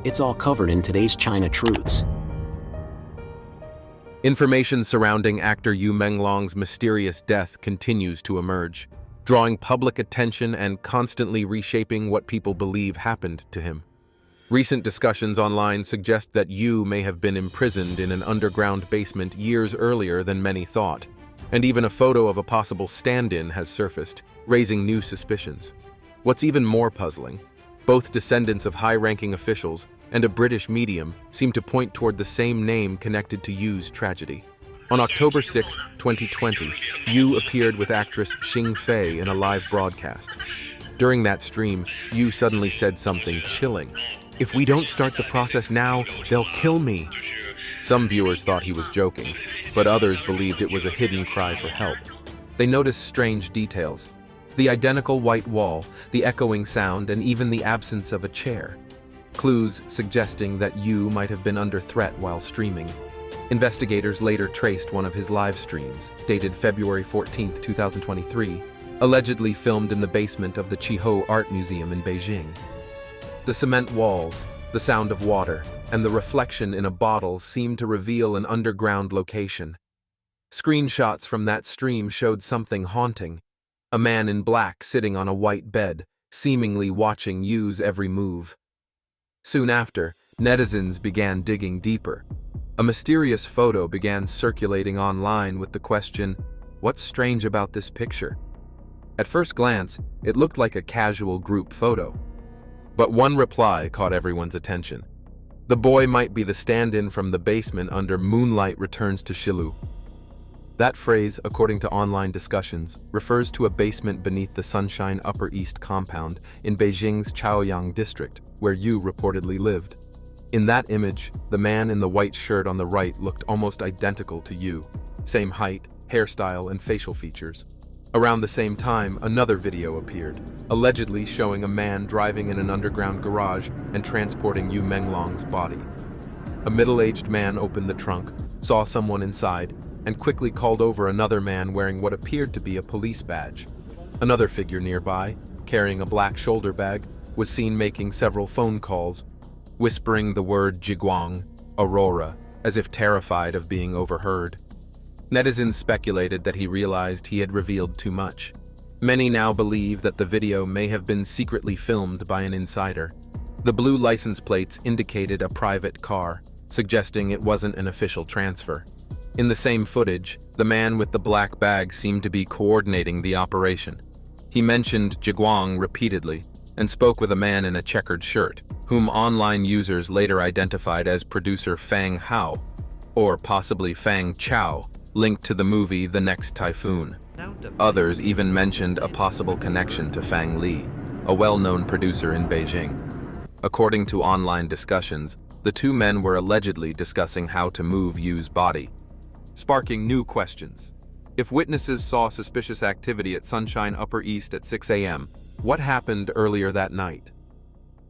It's all covered in today's China Truths. Information surrounding actor Yu Menglong's mysterious death continues to emerge, drawing public attention and constantly reshaping what people believe happened to him. Recent discussions online suggest that Yu may have been imprisoned in an underground basement years earlier than many thought, and even a photo of a possible stand-in has surfaced, raising new suspicions. What's even more puzzling, both descendants of high-ranking officials and a British medium seem to point toward the same name connected to Yu's tragedy. On October 6, 2020, Yu appeared with actress Xing Fei in a live broadcast. During that stream, Yu suddenly said something chilling. "If we don't start the process now, they'll kill me." Some viewers thought he was joking, but others believed it was a hidden cry for help. They noticed strange details: the identical white wall, the echoing sound, and even the absence of a chair. Clues suggesting that Yu might have been under threat while streaming. Investigators later traced one of his live streams, dated February 14, 2023, allegedly filmed in the basement of the Qiho Art Museum in Beijing. The cement walls, the sound of water, and the reflection in a bottle seemed to reveal an underground location. Screenshots from that stream showed something haunting: a man in black sitting on a white bed, seemingly watching Yu's every move. Soon after, netizens began digging deeper. A mysterious photo began circulating online with the question, "What's strange about this picture?" At first glance, it looked like a casual group photo. But one reply caught everyone's attention. The boy might be the stand-in from the basement under Moonlight Returns to Shilu. That phrase, according to online discussions, refers to a basement beneath the Sunshine Upper East compound in Beijing's Chaoyang district, where Yu reportedly lived. In that image, the man in the white shirt on the right looked almost identical to Yu. Same height, hairstyle, and facial features. Around the same time, another video appeared, allegedly showing a man driving in an underground garage and transporting Yu Menglong's body. A middle-aged man opened the trunk, saw someone inside, and quickly called over another man wearing what appeared to be a police badge. Another figure nearby, carrying a black shoulder bag, was seen making several phone calls, whispering the word Jiguang, Aurora, as if terrified of being overheard. Netizens speculated that he realized he had revealed too much. Many now believe that the video may have been secretly filmed by an insider. The blue license plates indicated a private car, suggesting it wasn't an official transfer. In the same footage, the man with the black bag seemed to be coordinating the operation. He mentioned Jiguang repeatedly and spoke with a man in a checkered shirt, whom online users later identified as producer Fang Hao, or possibly Fang Chao, linked to the movie The Next Typhoon. Others even mentioned a possible connection to Fang Li, a well-known producer in Beijing. According to online discussions, the two men were allegedly discussing how to move Yu's body, sparking new questions. If witnesses saw suspicious activity at Sunshine Upper East at 6 a.m., what happened earlier that night?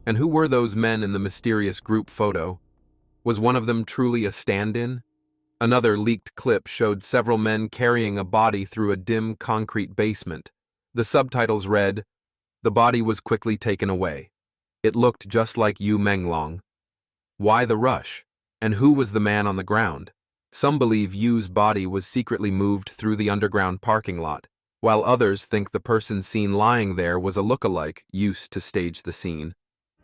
And who were those men in the mysterious group photo? Was one of them truly a stand-in? Another leaked clip showed several men carrying a body through a dim concrete basement. The subtitles read, "The body was quickly taken away. It looked just like Yu Menglong. Why the rush? And who was the man on the ground?" Some believe Yu's body was secretly moved through the underground parking lot, while others think the person seen lying there was a look-alike used to stage the scene.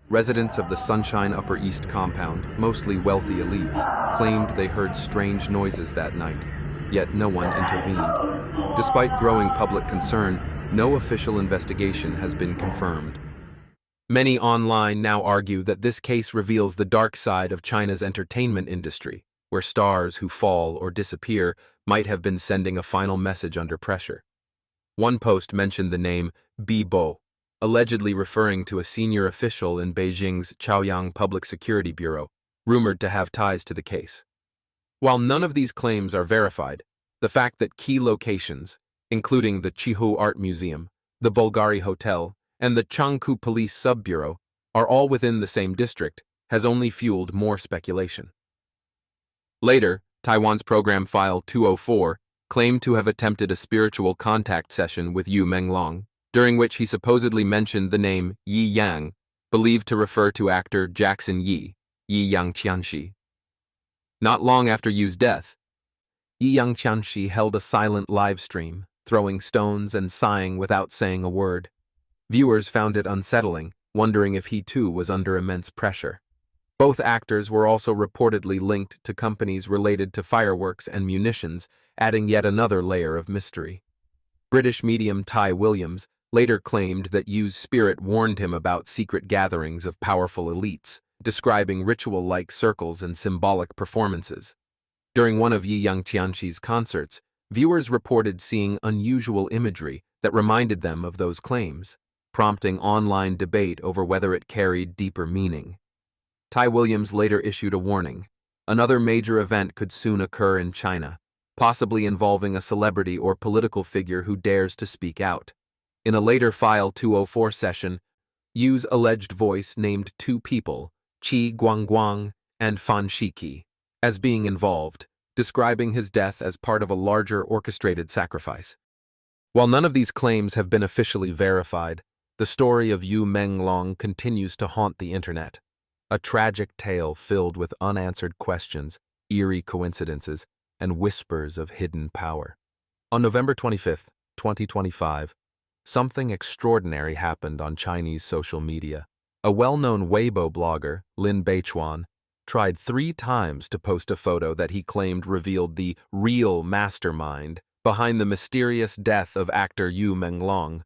Residents of the Sunshine Upper East compound, mostly wealthy elites, claimed they heard strange noises that night, yet no one intervened. Despite growing public concern, no official investigation has been confirmed. Many online now argue that this case reveals the dark side of China's entertainment industry, where stars who fall or disappear might have been sending a final message under pressure. One post mentioned the name Bi Bo, allegedly referring to a senior official in Beijing's Chaoyang Public Security Bureau, rumored to have ties to the case. While none of these claims are verified, the fact that key locations, including the Qiho Art Museum, the Bulgari Hotel, and the Changku Police Sub-Bureau, are all within the same district, has only fueled more speculation. Later, Taiwan's Program File 204 claimed to have attempted a spiritual contact session with Yu Menglong, during which he supposedly mentioned the name Yi Yang, believed to refer to actor Jackson Yi, Yi Yangqianxi. Not long after Yu's death, Yi Yangqianxi held a silent live stream, throwing stones and sighing without saying a word. Viewers found it unsettling, wondering if he too was under immense pressure. Both actors were also reportedly linked to companies related to fireworks and munitions, adding yet another layer of mystery. British medium Ty Williams later claimed that Yu's spirit warned him about secret gatherings of powerful elites, describing ritual-like circles and symbolic performances. During one of Yi Yangqianxi's concerts, viewers reported seeing unusual imagery that reminded them of those claims, prompting online debate over whether it carried deeper meaning. Ty Williams later issued a warning. Another major event could soon occur in China, possibly involving a celebrity or political figure who dares to speak out. In a later File 204 session, Yu's alleged voice named two people, Qi Guangguang and Fan Shiki, as being involved, describing his death as part of a larger orchestrated sacrifice. While none of these claims have been officially verified, the story of Yu Menglong continues to haunt the internet. A tragic tale filled with unanswered questions, eerie coincidences, and whispers of hidden power. On November 25, 2025, something extraordinary happened on Chinese social media. A well-known Weibo blogger, Lin Beichuan, tried 3 times to post a photo that he claimed revealed the real mastermind behind the mysterious death of actor Yu Menglong.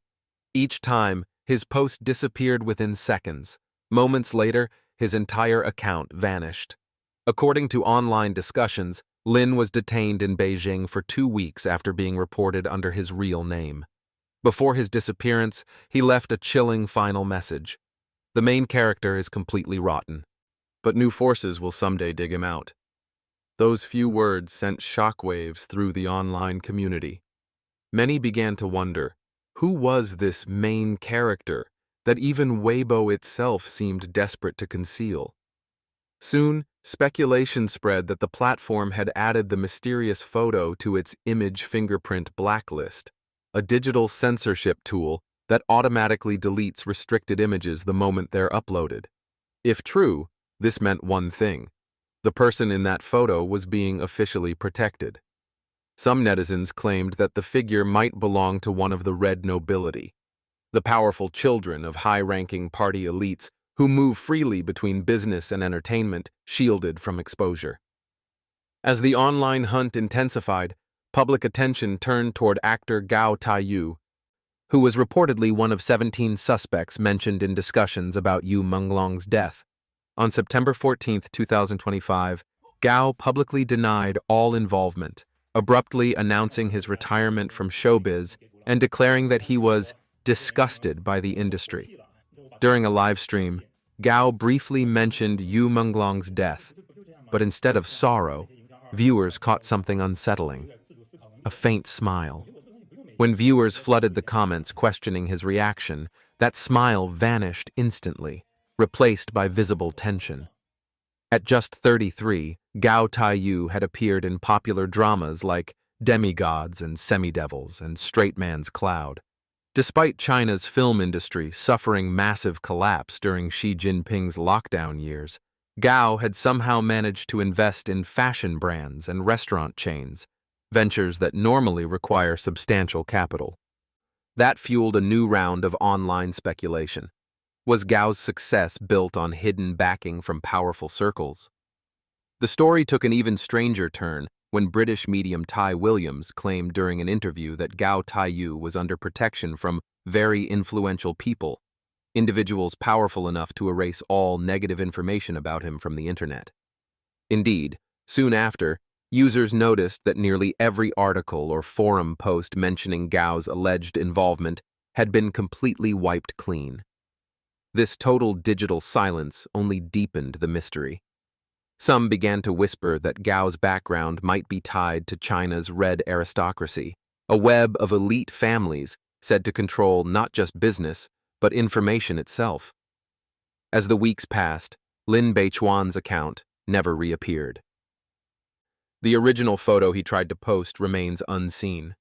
Each time, his post disappeared within seconds. Moments later, his entire account vanished. According to online discussions, Lin was detained in Beijing for 2 weeks after being reported under his real name. Before his disappearance, he left a chilling final message. The main character is completely rotten, but new forces will someday dig him out. Those few words sent shockwaves through the online community. Many began to wonder, who was this main character that even Weibo itself seemed desperate to conceal? Soon, speculation spread that the platform had added the mysterious photo to its image fingerprint blacklist, a digital censorship tool that automatically deletes restricted images the moment they're uploaded. If true, this meant one thing: the person in that photo was being officially protected. Some netizens claimed that the figure might belong to one of the red nobility, the powerful children of high-ranking party elites who move freely between business and entertainment, shielded from exposure. As the online hunt intensified, public attention turned toward actor Gao Taiyu, who was reportedly one of 17 suspects mentioned in discussions about Yu Menglong's death. On September 14, 2025, Gao publicly denied all involvement, abruptly announcing his retirement from showbiz and declaring that he was disgusted by the industry. During a live stream, Gao briefly mentioned Yu Menglong's death, but instead of sorrow, viewers caught something unsettling: a faint smile. When viewers flooded the comments questioning his reaction, that smile vanished instantly, replaced by visible tension. At just 33, Gao Taiyu had appeared in popular dramas like Demigods and Semidevils and Straight Man's Cloud. Despite China's film industry suffering massive collapse during Xi Jinping's lockdown years, Gao had somehow managed to invest in fashion brands and restaurant chains, ventures that normally require substantial capital. That fueled a new round of online speculation. Was Gao's success built on hidden backing from powerful circles? The story took an even stranger turn when British medium Ty Williams claimed during an interview that Gao Taiyu was under protection from very influential people, individuals powerful enough to erase all negative information about him from the internet. Indeed, soon after, users noticed that nearly every article or forum post mentioning Gao's alleged involvement had been completely wiped clean. This total digital silence only deepened the mystery. Some began to whisper that Gao's background might be tied to China's red aristocracy, a web of elite families said to control not just business, but information itself. As the weeks passed, Lin Beichuan's account never reappeared. The original photo he tried to post remains unseen.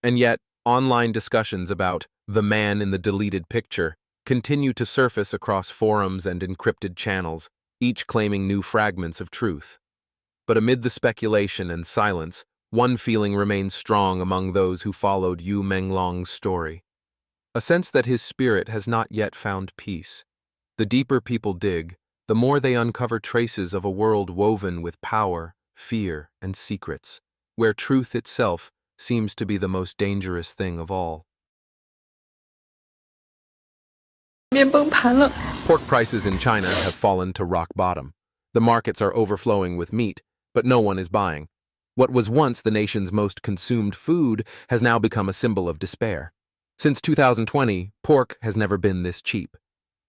And yet, online discussions about the man in the deleted picture continue to surface across forums and encrypted channels, each claiming new fragments of truth. But amid the speculation and silence, one feeling remains strong among those who followed Yu Menglong's story. A sense that his spirit has not yet found peace. The deeper people dig, the more they uncover traces of a world woven with power, fear, and secrets, where truth itself seems to be the most dangerous thing of all. 面崩盘了。 Pork prices in China have fallen to rock bottom. The markets are overflowing with meat, but no one is buying. What was once the nation's most consumed food has now become a symbol of despair. Since 2020, pork has never been this cheap.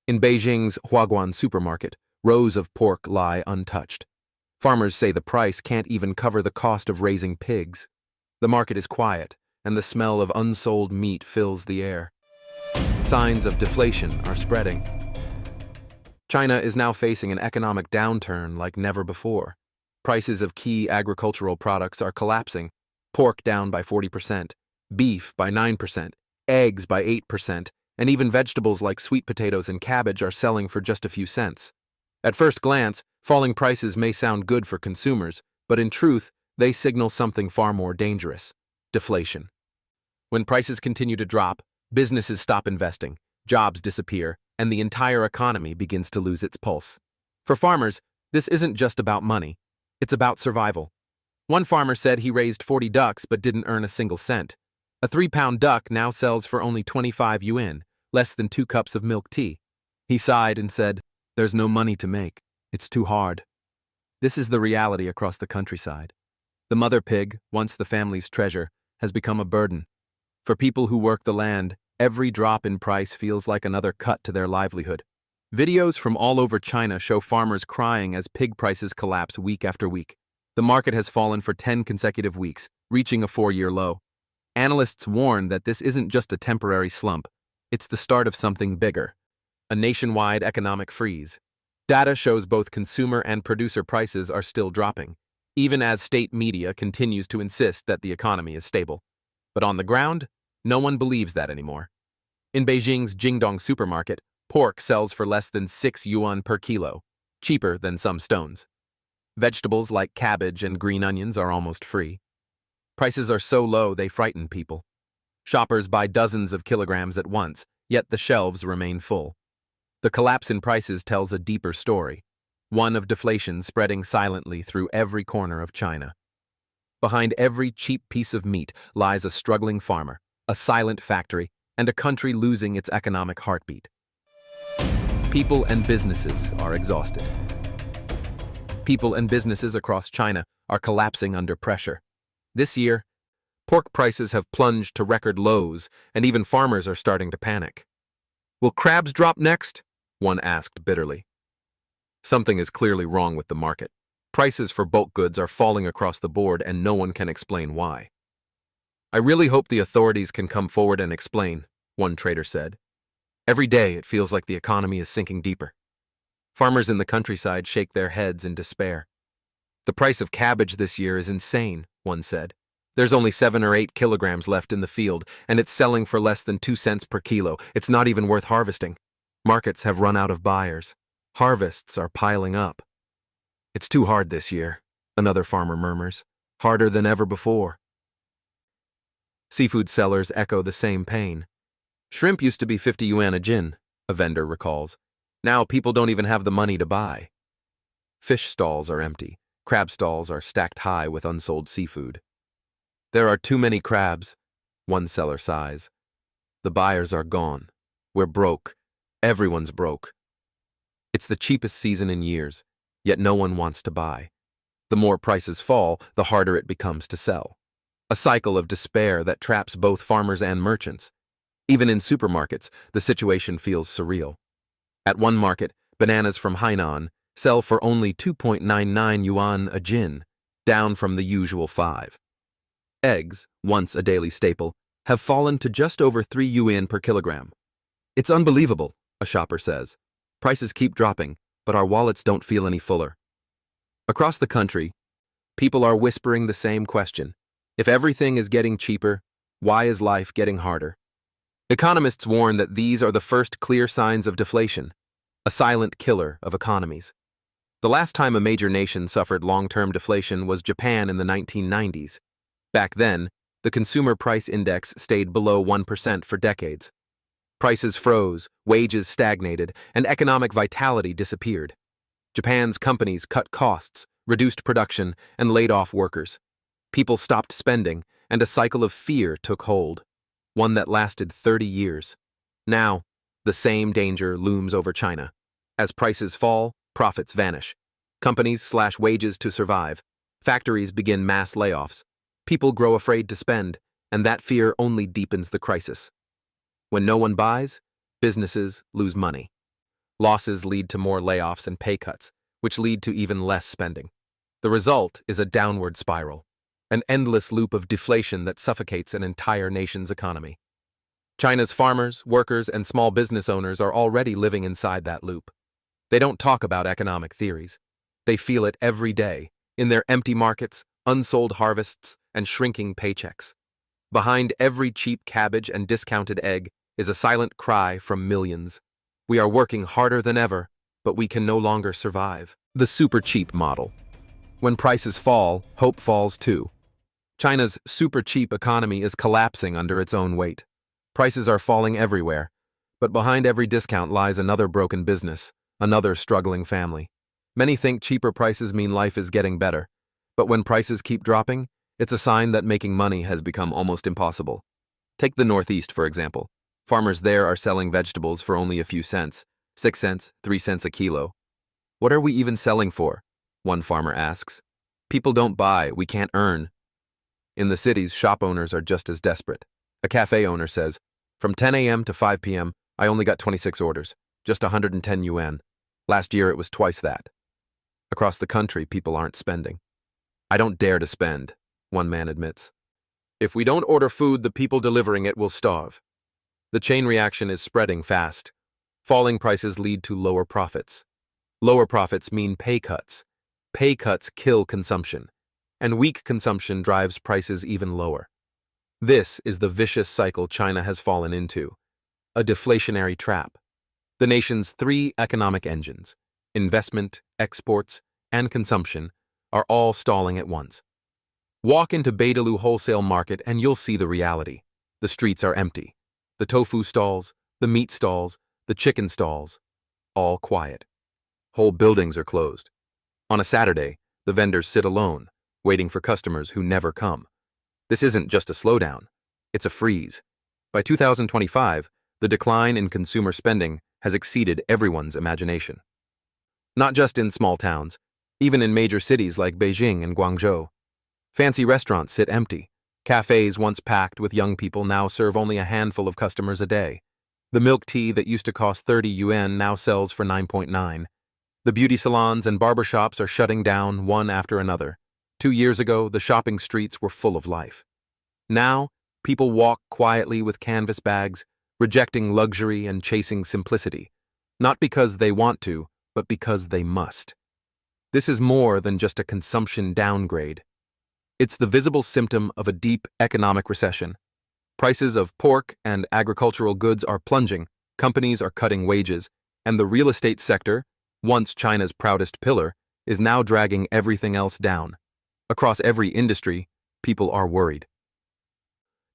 In Beijing's Huaguan supermarket, rows of pork lie untouched. Farmers say the price can't even cover the cost of raising pigs. The market is quiet, and the smell of unsold meat fills the air. Signs of deflation are spreading. China is now facing an economic downturn like never before. Prices of key agricultural products are collapsing. Pork down by 40%, beef by 9%, eggs by 8%, and even vegetables like sweet potatoes and cabbage are selling for just a few cents. At first glance, falling prices may sound good for consumers, but in truth, they signal something far more dangerous: deflation. When prices continue to drop, businesses stop investing, jobs disappear, and the entire economy begins to lose its pulse. For farmers, this isn't just about money. It's about survival. One farmer said he raised 40 ducks but didn't earn a single cent. A 3-pound duck now sells for only 25 yuan, less than 2 cups of milk tea. He sighed and said, "There's no money to make. It's too hard." This is the reality across the countryside. The mother pig, once the family's treasure, has become a burden. For people who work the land, every drop in price feels like another cut to their livelihood. Videos from all over China show farmers crying as pig prices collapse week after week. The market has fallen for 10 consecutive weeks, reaching a 4-year low. Analysts warn that this isn't just a temporary slump. It's the start of something bigger: a nationwide economic freeze. Data shows both consumer and producer prices are still dropping, even as state media continues to insist that the economy is stable. But on the ground, no one believes that anymore. In Beijing's Jingdong supermarket, pork sells for less than 6 yuan per kilo, cheaper than some stones. Vegetables like cabbage and green onions are almost free. Prices are so low they frighten people. Shoppers buy dozens of kilograms at once, yet the shelves remain full. The collapse in prices tells a deeper story, one of deflation spreading silently through every corner of China. Behind every cheap piece of meat lies a struggling farmer, a silent factory, and a country losing its economic heartbeat. People and businesses are exhausted. People and businesses across China are collapsing under pressure. This year, pork prices have plunged to record lows, and even farmers are starting to panic. Will crabs drop next? One asked bitterly. Something is clearly wrong with the market. Prices for bulk goods are falling across the board, and no one can explain why. I really hope the authorities can come forward and explain, one trader said. Every day it feels like the economy is sinking deeper. Farmers in the countryside shake their heads in despair. The price of cabbage this year is insane, one said. There's only 7 or 8 kilograms left in the field, and it's selling for less than 2 cents per kilo. It's not even worth harvesting. Markets have run out of buyers. Harvests are piling up. It's too hard this year, another farmer murmurs. Harder than ever before. Seafood sellers echo the same pain. Shrimp used to be 50 yuan a jin, a vendor recalls. Now people don't even have the money to buy. Fish stalls are empty. Crab stalls are stacked high with unsold seafood. There are too many crabs, one seller sighs. The buyers are gone. We're broke. Everyone's broke. It's the cheapest season in years, yet no one wants to buy. The more prices fall, the harder it becomes to sell. A cycle of despair that traps both farmers and merchants. Even in supermarkets, the situation feels surreal. At one market, bananas from Hainan sell for only 2.99 yuan a jin, down from the usual 5. Eggs, once a daily staple, have fallen to just over 3 yuan per kilogram. It's unbelievable, a shopper says. Prices keep dropping, but our wallets don't feel any fuller. Across the country, people are whispering the same question. If everything is getting cheaper, why is life getting harder? Economists warn that these are the first clear signs of deflation, a silent killer of economies. The last time a major nation suffered long-term deflation was Japan in the 1990s. Back then, the consumer price index stayed below 1% for decades. Prices froze, wages stagnated, and economic vitality disappeared. Japan's companies cut costs, reduced production, and laid off workers. People stopped spending, and a cycle of fear took hold, one that lasted 30 years. Now, the same danger looms over China. As prices fall, profits vanish. Companies slash wages to survive. Factories begin mass layoffs. People grow afraid to spend, and that fear only deepens the crisis. When no one buys, businesses lose money. Losses lead to more layoffs and pay cuts, which lead to even less spending. The result is a downward spiral, an endless loop of deflation that suffocates an entire nation's economy. China's farmers, workers, and small business owners are already living inside that loop. They don't talk about economic theories. They feel it every day, in their empty markets, unsold harvests, and shrinking paychecks. Behind every cheap cabbage and discounted egg is a silent cry from millions. We are working harder than ever, but we can no longer survive. The super cheap model. When prices fall, hope falls too. China's super cheap economy is collapsing under its own weight. Prices are falling everywhere, but behind every discount lies another broken business, another struggling family. Many think cheaper prices mean life is getting better, but when prices keep dropping, it's a sign that making money has become almost impossible. Take the Northeast, for example. Farmers there are selling vegetables for only a few cents, 6 cents, 3 cents a kilo. What are we even selling for? One farmer asks. People don't buy, we can't earn. In the cities, shop owners are just as desperate. A cafe owner says, from 10 a.m. to 5 p.m., I only got 26 orders, just 110 yuan. Last year it was twice that. Across the country, people aren't spending. I don't dare to spend, one man admits. If we don't order food, the people delivering it will starve. The chain reaction is spreading fast. Falling prices lead to lower profits. Lower profits mean pay cuts. Pay cuts kill consumption, and weak consumption drives prices even lower. This is the vicious cycle China has fallen into, a deflationary trap. The nation's three economic engines, investment, exports, and consumption, are all stalling at once. Walk into Beidaloo wholesale market and you'll see the reality. The streets are empty. The tofu stalls, the meat stalls, the chicken stalls, all quiet. Whole buildings are closed. On a Saturday, the vendors sit alone, waiting for customers who never come. This isn't just a slowdown, it's a freeze. By 2025, the decline in consumer spending has exceeded everyone's imagination. Not just in small towns, even in major cities like Beijing and Guangzhou. Fancy restaurants sit empty. Cafes once packed with young people now serve only a handful of customers a day. The milk tea that used to cost 30 yuan now sells for 9.9. The beauty salons and barbershops are shutting down one after another. 2 years ago, the shopping streets were full of life. Now, people walk quietly with canvas bags, rejecting luxury and chasing simplicity, not because they want to, but because they must. This is more than just a consumption downgrade. It's the visible symptom of a deep economic recession. Prices of pork and agricultural goods are plunging, companies are cutting wages, and the real estate sector, once China's proudest pillar, is now dragging everything else down. Across every industry, people are worried.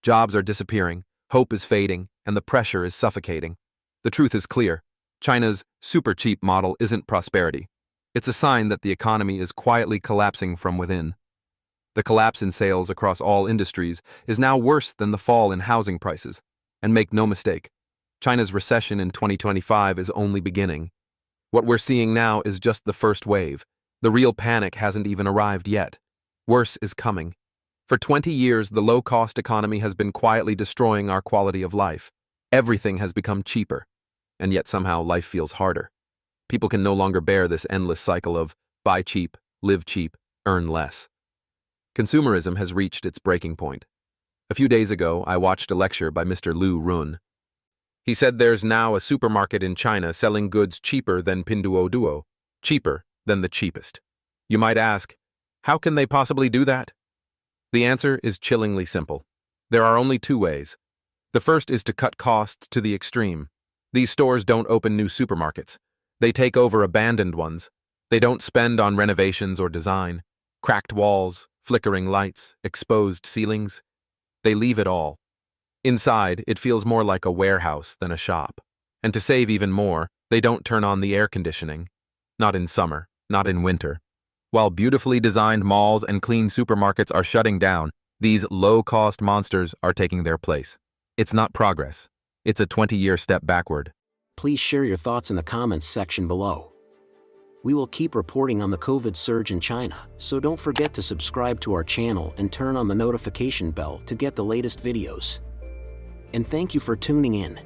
Jobs are disappearing, hope is fading, and the pressure is suffocating. The truth is clear. China's super cheap model isn't prosperity. It's a sign that the economy is quietly collapsing from within. The collapse in sales across all industries is now worse than the fall in housing prices. And make no mistake, China's recession in 2025 is only beginning. What we're seeing now is just the first wave. The real panic hasn't even arrived yet. Worse is coming. For 20 years, the low-cost economy has been quietly destroying our quality of life. Everything has become cheaper, and yet somehow life feels harder. People can no longer bear this endless cycle of buy cheap, live cheap, earn less. Consumerism has reached its breaking point. A few days ago, I watched a lecture by Mr. Lu Run. He said there's now a supermarket in China selling goods cheaper than Pinduoduo, cheaper than the cheapest. You might ask, how can they possibly do that? The answer is chillingly simple. There are only two ways. The first is to cut costs to the extreme. These stores don't open new supermarkets. They take over abandoned ones. They don't spend on renovations or design. Cracked walls, flickering lights, exposed ceilings. They leave it all. Inside, it feels more like a warehouse than a shop. And to save even more, they don't turn on the air conditioning. Not in summer, not in winter. While beautifully designed malls and clean supermarkets are shutting down, these low-cost monsters are taking their place. It's not progress. It's a 20-year step backward. Please share your thoughts in the comments section below. We will keep reporting on the COVID surge in China, so don't forget to subscribe to our channel and turn on the notification bell to get the latest videos. And thank you for tuning in.